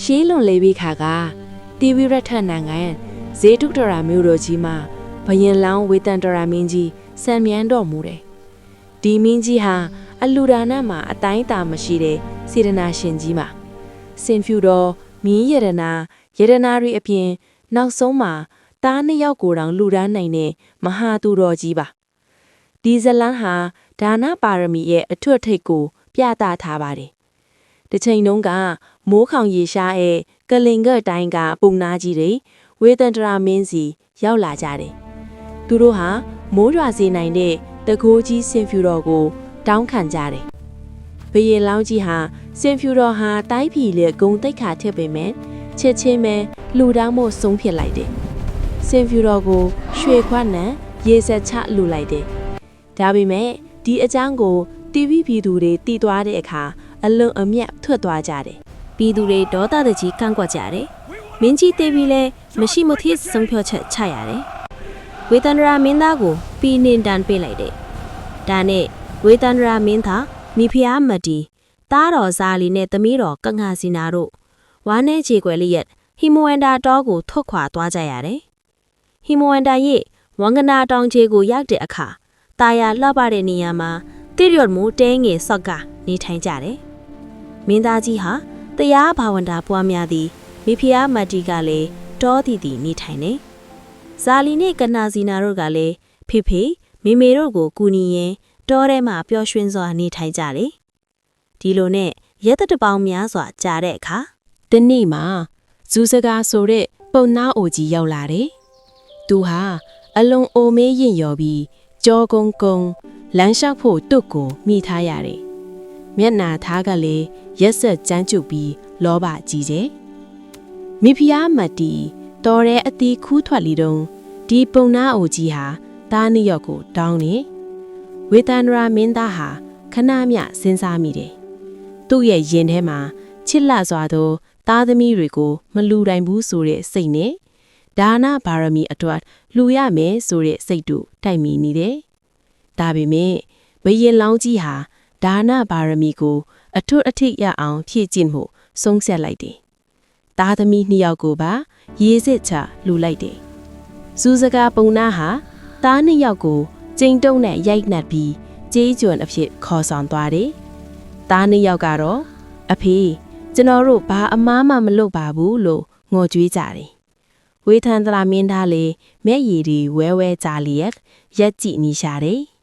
ရှေးလွန်လေးပြီးခါကတီဗီရက်ထက်နိုင်ငံဇေတုတရာမျိုးတော်ကြီးမှာဘယင်လောင်းဝေတန်တရာမင်းကြီးစံမြန်းတော်မူတယ်။ဒီမင်းကြီးဟာအလူဒါနမှာအတိုင်းအတာမရှိတဲ့စေတနာရှင်ကြီးမှာစင်ဖြူတော်မင်းရတနာရီအပြင်နောက်ဆုံးမှာတားနှစ်ယောက်ကိုတောင်လူဒန်းနိုင်တဲ့မဟာသူတော်ကြီးပါ။ဒီဇလန်ဟာဒါနပါရမီရဲ့အထွတ်ထိပ်ကိုပြသထားပါတယ်။တစ်ချိန်တုန်းကမိုးခေါင်ရေရှားရဲ့ကလင်ကတိုင်းကပုံနာကြီးတွေဝေတန်တရာမင်းစီရောက်လာကြတယ်။သူတို့ဟာမိုးရွာစေနိုင်တဲ့တကိုးကြီးစင်ဖြူတော်ကိုတောင်းခံကြတယ်။ဘယင်လောင်းကြီးဟာစင်ဖြူတော်ဟာတိုင်းပြည်လေဂုံတိတ်ခါထက်ပေမဲ့ချက်ချင်းပဲလူတောင်းမို့ဆုံးဖြစ်လိုက်တယ်။စင်ဖြူတော်ကိုရွှေခွနံရေဆက်ချလူလိုက်တယ်။ဒါပေမဲ့ဒီအကြောင်းကိုတီဗီပြည်သူတွေတည်သွားတဲ့အခါအလွန်အမြတ်ထွက်သွားကြတယ်။ပြည်သူတွေဒေါသတကြီးကန့်ကွက်ကြတယ်။မင်းကြီးတေးပြီးလဲမရှိမthiếtဆုံးဖြတ်ချက်ချရတယ်။ဝေတန္တရာမင်းသားကိုပြီးနှင်တန်းပေးလိုက်တယ်။ဒါနဲ့ဝေတန္တရာမင်းသားမိဖုရားမတီတားတော်ဇာလီနဲ့သမီးတော်ကငါစီနာတို့ဝါနဲ့ခြေကွယ်လျက်ဟီမဝန္တာတောကိုထုတ်ခွာသွားကြရတယ်။ဟီမဝန္တာရဲ့ဝင္ကနာတောင်ခြေကိုရောက်တဲ့အခါတာယာလှပတဲ့နေရာမှာတိရတ်မိုးတဲငယ်ဆော့ကနေထိုင်ကြတယ်။မင်းသားကြီးဟာတရားဘာဝန္တာပွားများသည်မိဖုရားမတီကလည်းတောတီတီနေထိုင်နေ။ဇာလီနဲ့ကနာစီနာတို့ကလည်းဖေဖေမေမေတို့ကိုကူညီရင်တောထဲမှာပျော်ရွှင်စွာနေထိုင်ကြတယ်။ဒီလိုနဲ့ရက်သက်တပေါင်းများစွာကြာတဲ့အခါတနေ့မှာဇူစကားဆိုတဲ့ပုံနာအိုကြီးရောက်လာတယ်။သူဟာအလွန်အိုမေးရင်ရော်ပြီးကြောကုန်းကုန်းလမ်းလျှောက်ဖို့တွတ်ကိုမိထားရတယ်။မျက်နာသားကလည်းရက်ဆက်ကြမ်းကြုတ်ပြီးလောဘကြီးတယ်။မိဖုရားမတီတော်တဲ့အတီးခူးထွက်လီတုံးဒီပုံနာအိုကြီးဟာသားနှစ်ယောက်ကိုတောင်းနေဝေတန္တရာမင်းသားဟာခဏမျှစဉ်းစားမိတယ်။သူ့ရဲ့ရင်ထဲမှာချစ်လှစွာသောသားသမီးတွေကိုမလူတိုင်းဘူးဆိုတဲ့စိတ်နဲ့ဒါနပါရမီအတွက်လှူရမယ်ဆိုတဲ့စိတ်တို့တိုက်မိနေတယ်။ဒါပေမဲ့ဘယင်လောင်းကြီးဟာဒါနပါရမီကိုအထွတ်အထိပ်ရအောင်ဖြည့်ကျင့်မှုဆုံးဖြတ်လိုက်တယ်။သားသမီးနှစ်ယောက်ကိုပါရေးစစ်ချလှူလိုက်တယ်။ဇူစကားပုံနာဟာသားနှစ်ယောက်ကိုကျိန်တုံးနဲ့ရိုက်နှက်ပြီးကြေးကျွန်းအဖြစ်ခေါ်ဆောင်သွားတယ်။သားနှစ်ယောက်ကတော့အဖေကျွန်တော်တို့ဘာအမားမှမလုပ်ပါဘူးလို့ငိုကြွေးကြတယ်။ဝေထန္တရာမင်းသားလေမျက်ရည်တွေဝဲဝဲကြလျက်ရက်ကြည့်နေရှာတယ်။